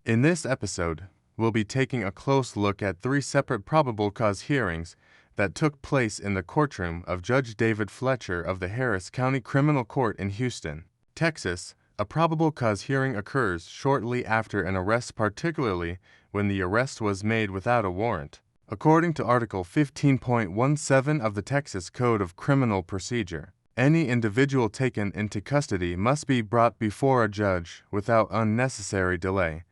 In this episode, we'll be taking a close look at 3 separate probable cause hearings that took place in the courtroom of Judge David Fletcher of the Harris County Criminal Court in Houston, Texas. A probable cause hearing occurs shortly after an arrest, particularly when the arrest was made without a warrant. According to Article 15.17 of the Texas Code of Criminal Procedure, any individual taken into custody must be brought before a judge without unnecessary delay.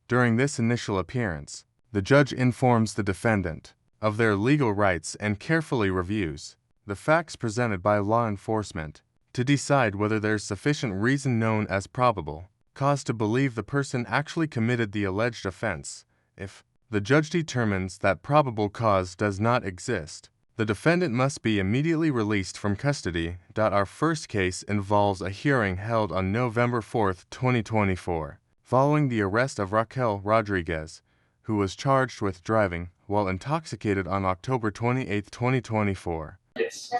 During this initial appearance, the judge informs the defendant of their legal rights and carefully reviews the facts presented by law enforcement to decide whether there's sufficient reason known as probable cause to believe the person actually committed the alleged offense. If the judge determines that probable cause does not exist, the defendant must be immediately released from custody. Our first case involves a hearing held on November 4, 2024. Following the arrest of Raquel Rodriguez, who was charged with driving while intoxicated on October 28, 2024. Yes.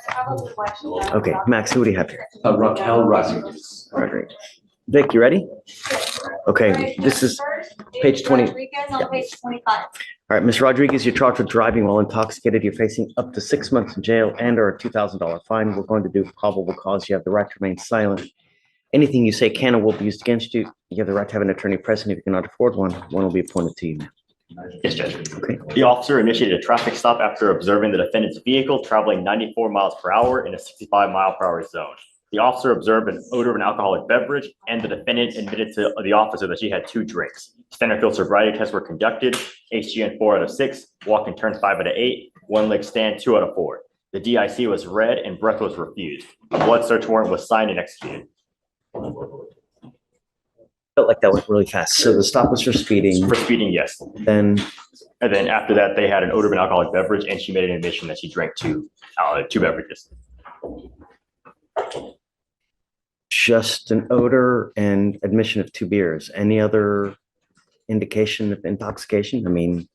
Okay, Max, who do you have here? Raquel Rodriguez. Rodriguez. Vic, you ready? Okay, this is page 20. Rodriguez on page 25. All right, Ms. Rodriguez, you're charged with driving while intoxicated. You're facing up to 6 months in jail and or a $2,000 fine. We're going to do probable cause. You have the right to remain silent. Anything you say can or will be used against you. You have the right to have an attorney present. If you cannot afford one will be appointed to you. Yes, Judge. Okay. The officer initiated a traffic stop after observing the defendant's vehicle traveling 94 miles per hour in a 65-mile-per-hour zone. The officer observed an odor of an alcoholic beverage, and the defendant admitted to the officer that she had 2 drinks. Standard field sobriety tests were conducted, HGN 4 out of 6, walk and turn 5 out of 8, one leg stand 2 out of 4. The DIC was read and breath was refused. A blood search warrant was signed and executed. Felt like that went really fast. So the stop was for speeding. For speeding, yes. Then And then after that, they had an odor of an alcoholic beverage, and she made an admission that she drank 2 beverages. just an odor and admission of 2 beers. Any other indication of intoxication? I mean,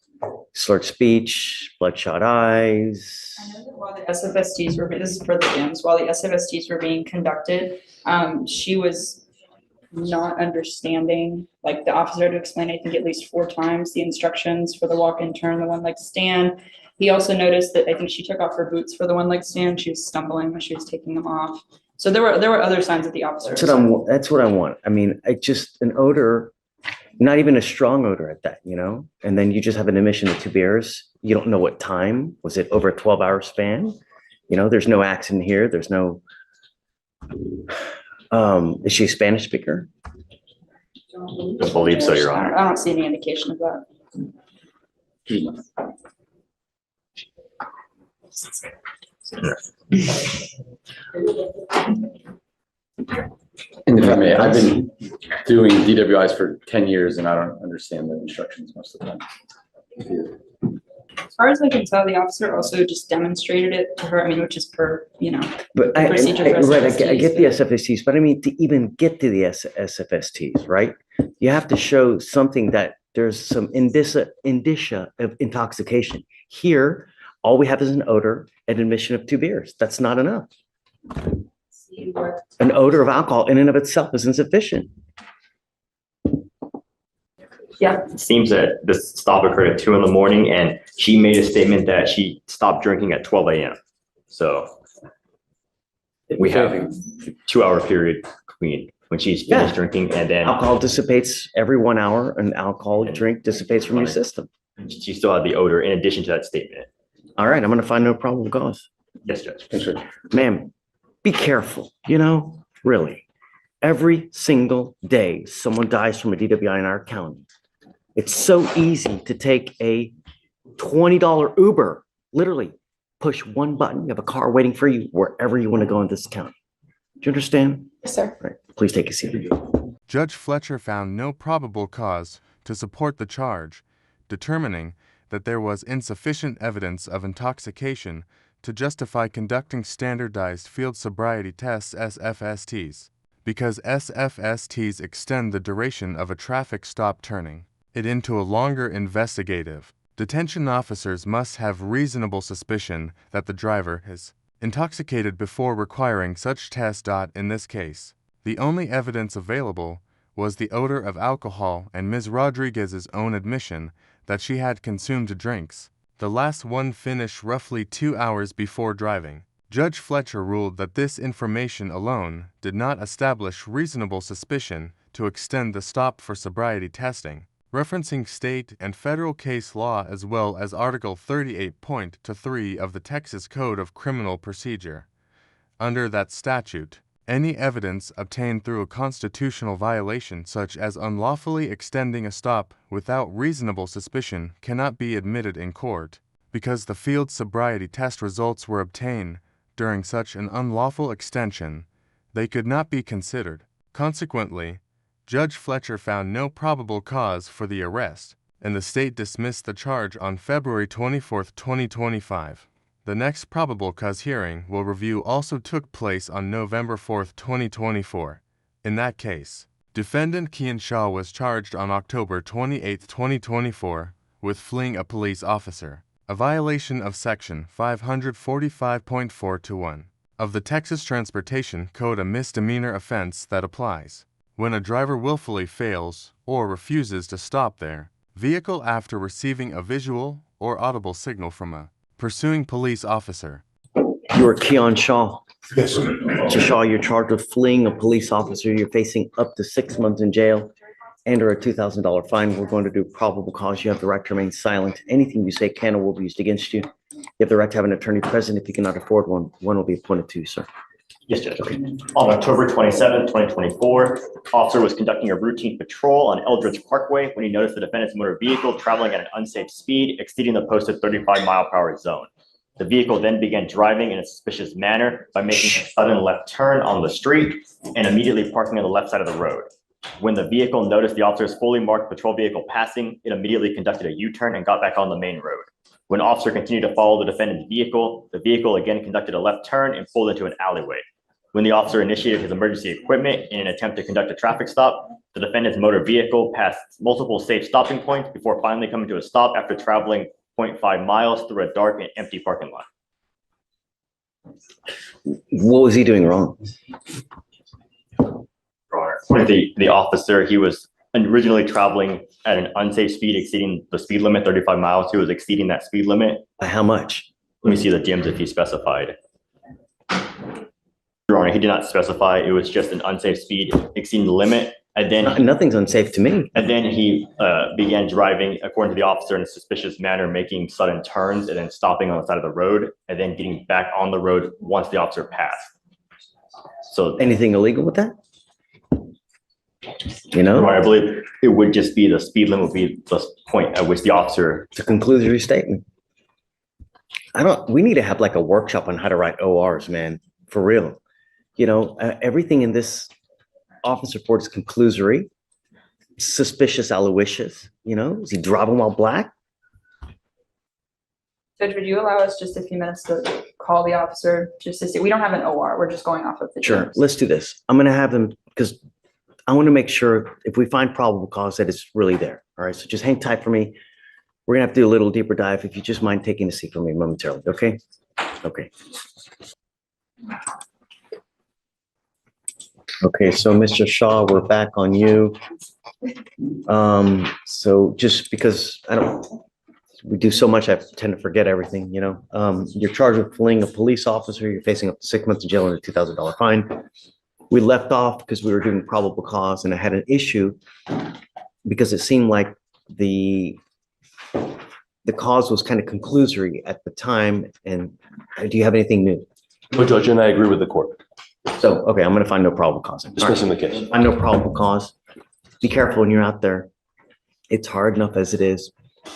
slurred speech, bloodshot eyes. I know that while the SFSTs were, this is for the M's, while the SFSTs were being conducted, she was not understanding, like the officer had to explain, I think at least 4 times, the instructions for the walk and turn, the one leg stand. He also noticed that I think she took off her boots for the one leg stand. She was stumbling when she was taking them off. So there were other signs that the officer. That's what I want. I mean, an odor, not even a strong odor at that, and then you just have an admission of 2 beers. You don't know what time. Was it over a 12-hour span? There's no accident here. There's no, is she a Spanish speaker? I believe so, Your Honor. I don't see any indication of that. And if I may, I've been doing DWIs for 10 years and I don't understand the instructions most of the time. As far as I can tell, the officer also just demonstrated it to her, which is per, But I get SFSTs, the SFSTs, but I mean, to even get to the SFSTs, right? You have to show something that there's some indicia of intoxication. Here, all we have is an odor and admission of 2 beers. That's not enough. An odor of alcohol in and of itself is insufficient. Yeah. It seems that this stop occurred at 2 a.m. and she made a statement that she stopped drinking at 12 a.m. So we have a 2-hour period clean when she's finished drinking, and then Alcohol dissipates every 1 hour. An alcoholic drink dissipates from your system. she still had the odor in addition to that statement. All right, I'm going to find no probable cause. Yes, Judge. Ma'am, be careful, really. Every single day, someone dies from a DWI in our county. It's so easy to take a $20 Uber, literally push one button. You have a car waiting for you wherever you want to go in this county. Do you understand? Yes, sir. Right. Please take a seat. Judge Fletcher found no probable cause to support the charge, determining that there was insufficient evidence of intoxication to justify conducting standardized field sobriety tests SFSTs, because SFSTs extend the duration of a traffic stop, turning it into a longer investigative. Detention officers must have reasonable suspicion that the driver is intoxicated before requiring such test. In this case, the only evidence available was the odor of alcohol and Ms. Rodriguez's own admission that she had consumed drinks, the last one finished roughly 2 hours before driving. Judge Fletcher ruled that this information alone did not establish reasonable suspicion to extend the stop for sobriety testing, referencing state and federal case law as well as Article 38.3 of the Texas Code of Criminal Procedure. Under that statute, any evidence obtained through a constitutional violation such as unlawfully extending a stop without reasonable suspicion cannot be admitted in court, because the field sobriety test results were obtained during such an unlawful extension. They could not be considered. Consequently, Judge Fletcher found no probable cause for the arrest, and the state dismissed the charge on February 24, 2025. The next probable cause hearing will review also took place on November 4, 2024. In that case, defendant Kian Shaw was charged on October 28, 2024, with fleeing a police officer, a violation of Section 545.421 of the Texas Transportation Code, a misdemeanor offense that applies when a driver willfully fails or refuses to stop their vehicle after receiving a visual or audible signal from a pursuing police officer. You are Keon Shaw. Yes, sir. Mr. Shaw, you're charged with fleeing a police officer. You're facing up to 6 months in jail and or a $2,000 fine. We're going to do probable cause. You have the right to remain silent. Anything you say can or will be used against you. You have the right to have an attorney present. If you cannot afford one, one will be appointed to you, sir. Yes, Judge. On October 27, 2024, officer was conducting a routine patrol on Eldridge Parkway when he noticed the defendant's motor vehicle traveling at an unsafe speed, exceeding the posted 35-mile-per-hour zone. The vehicle then began driving in a suspicious manner by making a sudden left turn on the street and immediately parking on the left side of the road. When the vehicle noticed the officer's fully marked patrol vehicle passing, it immediately conducted a U-turn and got back on the main road. When officer continued to follow the defendant's vehicle, the vehicle again conducted a left turn and pulled into an alleyway. When the officer initiated his emergency equipment in an attempt to conduct a traffic stop, the defendant's motor vehicle passed multiple safe stopping points before finally coming to a stop after traveling 0.5 miles through a dark and empty parking lot. What was he doing wrong? According to the officer, he was originally traveling at an unsafe speed exceeding the speed limit, 35 miles. He was exceeding that speed limit. By how much? Let me see the DMs if he specified. Your Honor, he did not specify. It was just an unsafe speed exceeding the limit. And then Nothing's unsafe to me. And then he began driving, according to the officer, in a suspicious manner, making sudden turns and then stopping on the side of the road and then getting back on the road once the officer passed. So Anything illegal with that? You Your know, Honor, I believe it would just be the speed limit would be the point at which the officer. it's a conclusory statement. We need to have like a workshop on how to write ORs, man, for real. You know, everything in this office report is conclusory, suspicious, aloysius. You know, is he driving while black? Judge, would you allow us just a few minutes to call the officer just to see? We don't have an OR. We're just going off of the. Sure, terms. let's do this. I'm gonna have them because I want to make sure if we find probable cause that it's really there. All right, so just hang tight for me. We're gonna have to do a little deeper dive. If you just mind taking a seat for me momentarily, okay? Okay. Okay, so Mr. Shaw, we're back on you. So just because we do so much, I tend to forget everything, you know. You're charged with fleeing a police officer. You're facing up to 6 months in jail and a $2,000 fine. We left off because we were doing probable cause, and I had an issue because it seemed like the cause was kind of conclusory at the time. And do you have anything new? No, Judge, and I agree with the court. So, okay, I'm gonna find no probable cause. Dismissing the case. Find no probable cause. Be careful when you're out there. It's hard enough as it is.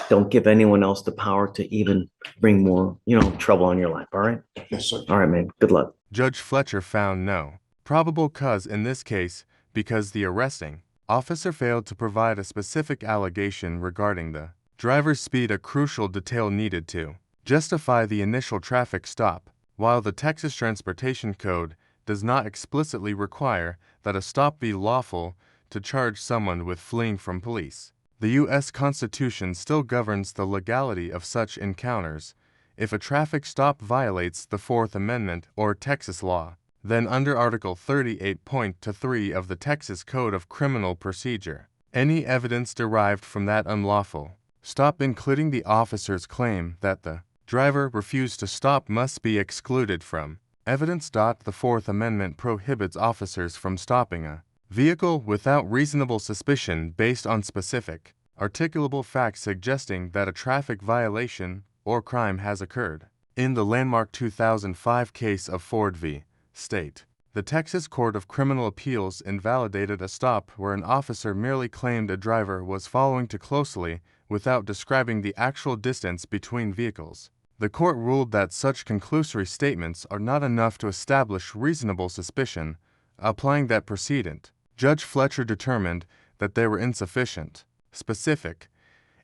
Don't give anyone else the power to even bring more, you know, trouble on your life, all right? Yes, sir. All right, man, good luck. Judge Fletcher found no probable cause in this case because the arresting officer failed to provide a specific allegation regarding the driver's speed, a crucial detail needed to justify the initial traffic stop. While the Texas Transportation Code does not explicitly require that a stop be lawful to charge someone with fleeing from police, the U.S. Constitution still governs the legality of such encounters if a traffic stop violates the Fourth Amendment or Texas law. Then under Article 38.3 of the Texas Code of Criminal Procedure, any evidence derived from that unlawful stop, including the officer's claim that the driver refused to stop, must be excluded from evidence. The Fourth Amendment prohibits officers from stopping a vehicle without reasonable suspicion based on specific, articulable facts suggesting that a traffic violation or crime has occurred. In the landmark 2005 case of Ford v. State, the Texas Court of Criminal Appeals invalidated a stop where an officer merely claimed a driver was following too closely without describing the actual distance between vehicles. The court ruled that such conclusory statements are not enough to establish reasonable suspicion. Applying that precedent, Judge Fletcher determined that there were insufficient, specific,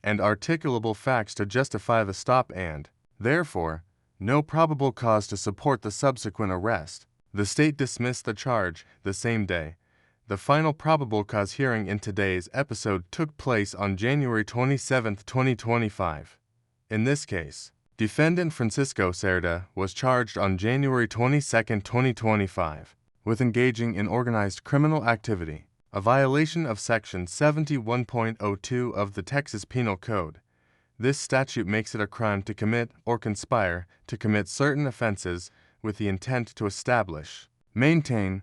and articulable facts to justify the stop and, therefore, no probable cause to support the subsequent arrest. The state dismissed the charge the same day. The final probable cause hearing in today's episode took place on January 27, 2025. In this case, defendant Francisco Cerda was charged on January 22, 2025, with engaging in organized criminal activity, a violation of Section 71.02 of the Texas Penal Code. This statute makes it a crime to commit or conspire to commit certain offenses with the intent to establish, maintain,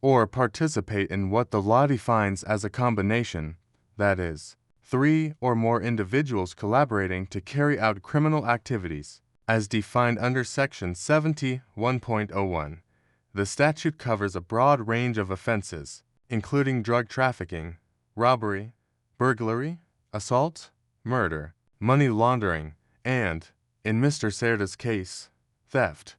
or participate in what the law defines as a combination, that is, 3 or more individuals collaborating to carry out criminal activities, as defined under Section 71.01. The statute covers a broad range of offenses, including drug trafficking, robbery, burglary, assault, murder, money laundering, and, in Mr. Cerda's case, theft.